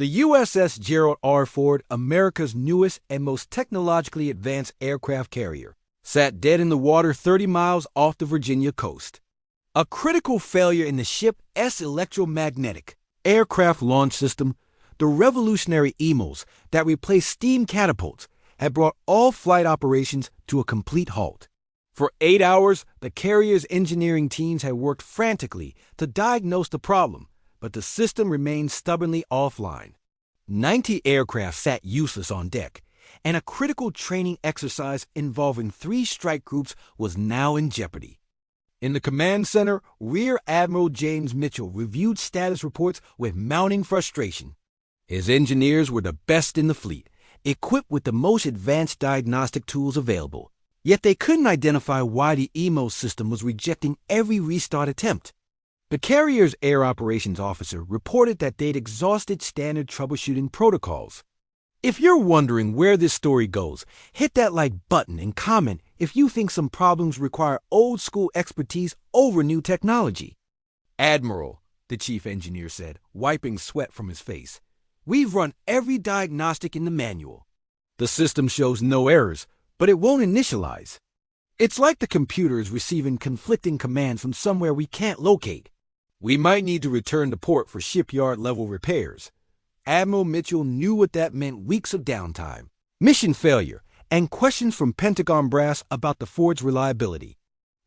The USS Gerald R. Ford, America's newest and most technologically advanced aircraft carrier, sat dead in the water 30 miles off the Virginia coast. A critical failure in the ship's electromagnetic aircraft launch system, the revolutionary EMOs that replaced steam catapults, had brought all flight operations to a complete halt. For 8 hours, the carrier's engineering teams had worked frantically to diagnose the problem, but the system remained stubbornly offline. 90 aircraft sat useless on deck, and a critical training exercise involving 3 strike groups was now in jeopardy. In the command center, Rear Admiral James Mitchell reviewed status reports with mounting frustration. His engineers were the best in the fleet, equipped with the most advanced diagnostic tools available, yet they couldn't identify why the EMO system was rejecting every restart attempt. The carrier's air operations officer reported that they'd exhausted standard troubleshooting protocols. If you're wondering where this story goes, hit that like button and comment if you think some problems require old-school expertise over new technology. Admiral, the chief engineer said, wiping sweat from his face, we've run every diagnostic in the manual. The system shows no errors, but it won't initialize. It's like the computer is receiving conflicting commands from somewhere we can't locate. We might need to return to port for shipyard-level repairs. Admiral Mitchell knew what that meant: weeks of downtime, mission failure, and questions from Pentagon brass about the Ford's reliability.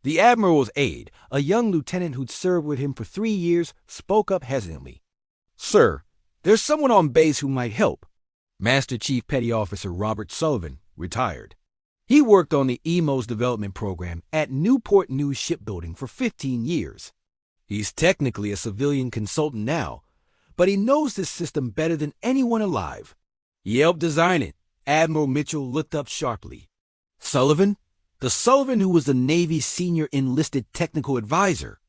The Admiral's aide, a young lieutenant who'd served with him for 3 years, spoke up hesitantly. "Sir, there's someone on base who might help." Master Chief Petty Officer Robert Sullivan, retired. He worked on the EMO's development program at Newport News Shipbuilding for 15 years. He's technically a civilian consultant now, but he knows this system better than anyone alive. He helped design it. Admiral Mitchell looked up sharply. Sullivan? The Sullivan who was the Navy's senior enlisted technical advisor.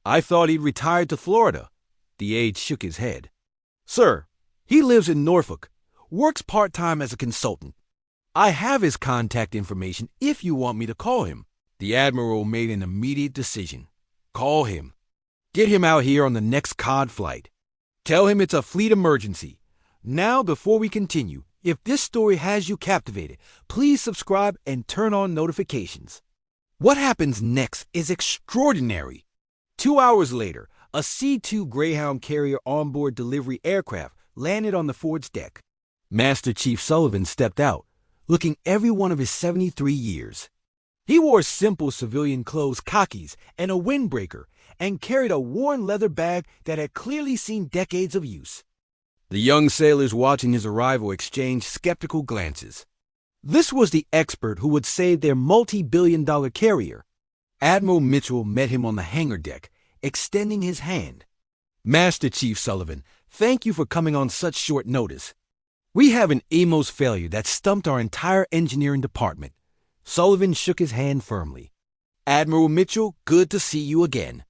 I thought he'd retired to Florida. The aide shook his head. Sir, he lives in Norfolk, works part-time as a consultant. I have his contact information if you want me to call him. The Admiral made an immediate decision. Call him. Get him out here on the next COD flight. Tell him it's a fleet emergency. Now, before we continue, if this story has you captivated, please subscribe and turn on notifications. What happens next is extraordinary. 2 hours later, a C-2 Greyhound carrier onboard delivery aircraft landed on the Ford's deck. Master Chief Sullivan stepped out, looking every one of his 73 years. He wore simple civilian clothes, khakis, and a windbreaker, and carried a worn leather bag that had clearly seen decades of use. The young sailors watching his arrival exchanged skeptical glances. This was the expert who would save their multi-billion-dollar carrier. Admiral Mitchell met him on the hangar deck, extending his hand. Master Chief Sullivan, thank you for coming on such short notice. We have an EMOS failure that stumped our entire engineering department. Sullivan shook his hand firmly. Admiral Mitchell, good to see you again.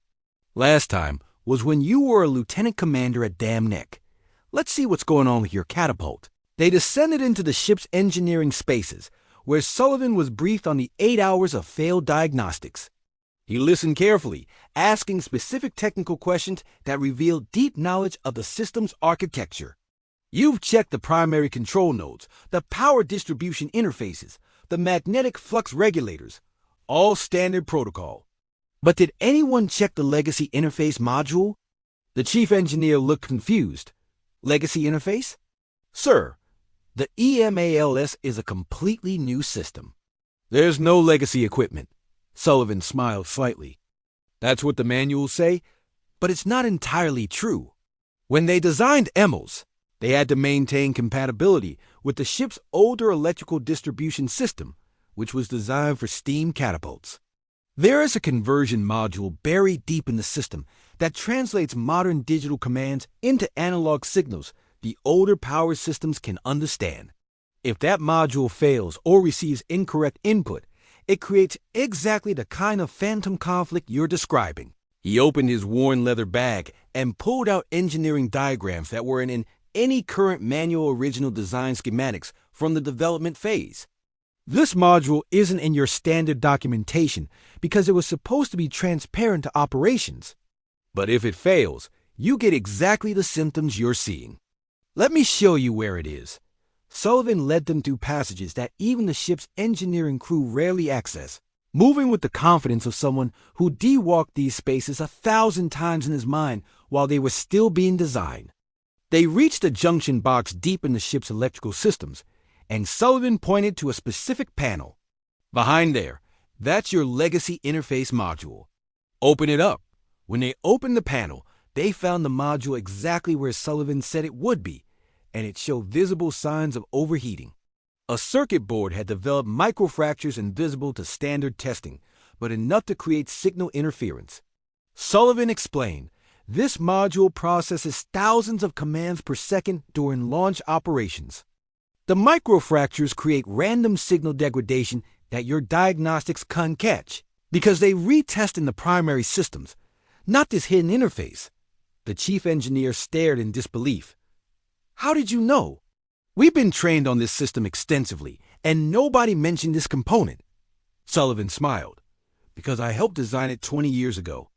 Last time was when you were a lieutenant commander at Dam Neck. Let's see what's going on with your catapult. They descended into the ship's engineering spaces, where Sullivan was briefed on the 8 hours of failed diagnostics. He listened carefully, asking specific technical questions that revealed deep knowledge of the system's architecture. You've checked the primary control nodes, the power distribution interfaces, the magnetic flux regulators, all standard protocol. But did anyone check the legacy interface module? The chief engineer looked confused. Legacy interface? Sir, the EMALS is a completely new system. There's no legacy equipment. Sullivan smiled slightly. That's what the manuals say, but it's not entirely true. When they designed EMALS, they had to maintain compatibility with the ship's older electrical distribution system, which was designed for steam catapults. There is a conversion module buried deep in the system that translates modern digital commands into analog signals the older power systems can understand. If that module fails or receives incorrect input, it creates exactly the kind of phantom conflict you're describing. He opened his worn leather bag and pulled out engineering diagrams that were in any current manual original design schematics from the development phase. This module isn't in your standard documentation because it was supposed to be transparent to operations. But if it fails, you get exactly the symptoms you're seeing. Let me show you where it is. Sullivan led them through passages that even the ship's engineering crew rarely access, moving with the confidence of someone who de-walked these spaces 1,000 times in his mind while they were still being designed. They reached a junction box deep in the ship's electrical systems, and Sullivan pointed to a specific panel. Behind there, that's your legacy interface module. Open it up. When they opened the panel, they found the module exactly where Sullivan said it would be, and it showed visible signs of overheating. A circuit board had developed microfractures invisible to standard testing, but enough to create signal interference. Sullivan explained, this module processes thousands of commands per second during launch operations. The microfractures create random signal degradation that your diagnostics can't catch, because they retest in the primary systems, not this hidden interface. The chief engineer stared in disbelief. How did you know? We've been trained on this system extensively, and nobody mentioned this component. Sullivan smiled. Because I helped design it 20 years ago.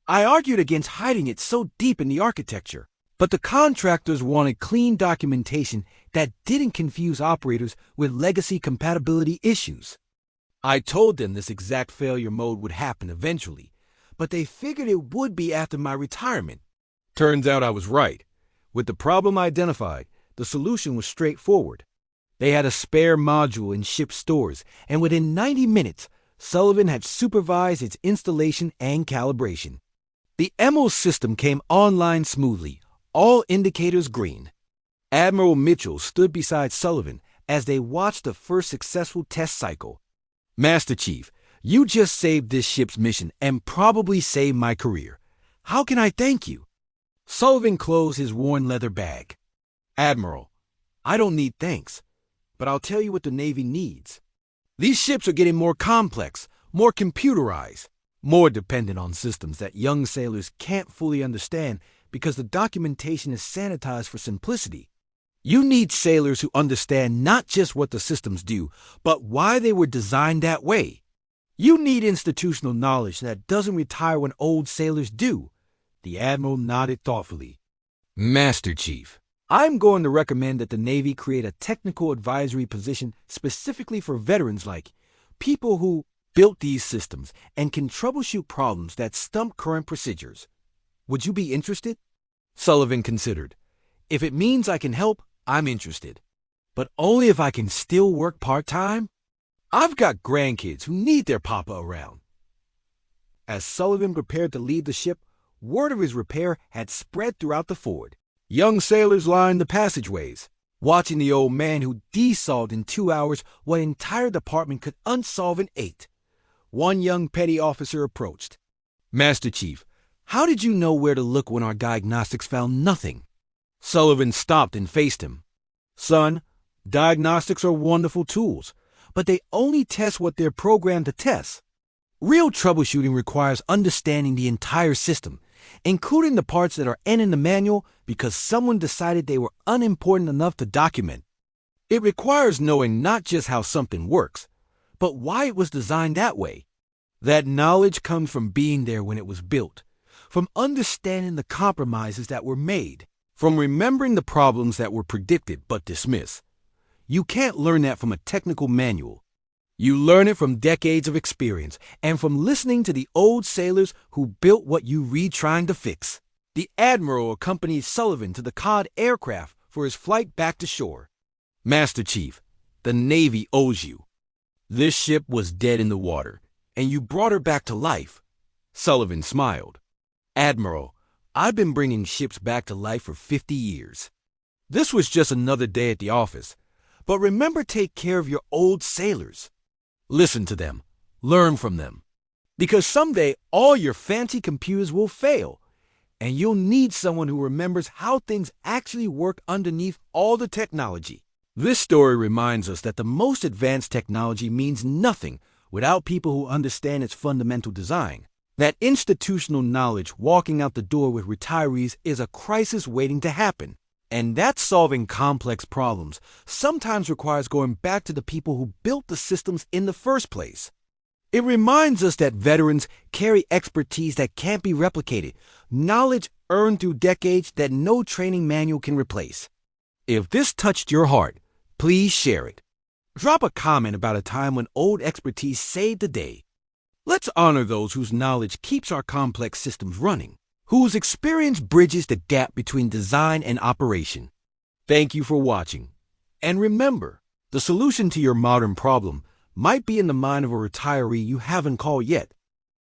I argued against hiding it so deep in the architecture, but the contractors wanted clean documentation that didn't confuse operators with legacy compatibility issues. I told them this exact failure mode would happen eventually, but they figured it would be after my retirement. Turns out I was right. With the problem identified, the solution was straightforward. They had a spare module in ship stores, and within 90 minutes, Sullivan had supervised its installation and calibration. The EMO system came online smoothly, all indicators green. Admiral Mitchell stood beside Sullivan as they watched the first successful test cycle. Master Chief, you just saved this ship's mission and probably saved my career. How can I thank you? Sullivan closed his worn leather bag. Admiral, I don't need thanks, but I'll tell you what the Navy needs. These ships are getting more complex, more computerized, more dependent on systems that young sailors can't fully understand because the documentation is sanitized for simplicity. You need sailors who understand not just what the systems do, but why they were designed that way. You need institutional knowledge that doesn't retire when old sailors do. The Admiral nodded thoughtfully. Master Chief, I'm going to recommend that the Navy create a technical advisory position specifically for veterans like people who built these systems and can troubleshoot problems that stump current procedures. Would you be interested? Sullivan considered. If it means I can help, I'm interested. But only if I can still work part-time? I've got grandkids who need their papa around. As Sullivan prepared to leave the ship, word of his repair had spread throughout the fort. Young sailors lined the passageways, watching the old man who desolved in 2 hours what an entire department could unsolve in 8. One young petty officer approached. Master Chief, how did you know where to look when our diagnostics found nothing? Sullivan stopped and faced him. Son, diagnostics are wonderful tools, but they only test what they're programmed to test. Real troubleshooting requires understanding the entire system, including the parts that are in the manual because someone decided they were unimportant enough to document. It requires knowing not just how something works, but why it was designed that way. That knowledge comes from being there when it was built, from understanding the compromises that were made, from remembering the problems that were predicted but dismissed. You can't learn that from a technical manual. You learn it from decades of experience and from listening to the old sailors who built what you read trying to fix. The Admiral accompanied Sullivan to the COD aircraft for his flight back to shore. Master Chief, the Navy owes you. This ship was dead in the water, and you brought her back to life. Sullivan smiled. Admiral, I've been bringing ships back to life for 50 years. This was just another day at the office. But remember, take care of your old sailors. Listen to them. Learn from them. Because someday all your fancy computers will fail, and you'll need someone who remembers how things actually work underneath all the technology. This story reminds us that the most advanced technology means nothing without people who understand its fundamental design. That institutional knowledge walking out the door with retirees is a crisis waiting to happen. And that solving complex problems sometimes requires going back to the people who built the systems in the first place. It reminds us that veterans carry expertise that can't be replicated, knowledge earned through decades that no training manual can replace. If this touched your heart, please share it. Drop a comment about a time when old expertise saved the day. Let's honor those whose knowledge keeps our complex systems running, whose experience bridges the gap between design and operation. Thank you for watching. And remember, the solution to your modern problem might be in the mind of a retiree you haven't called yet.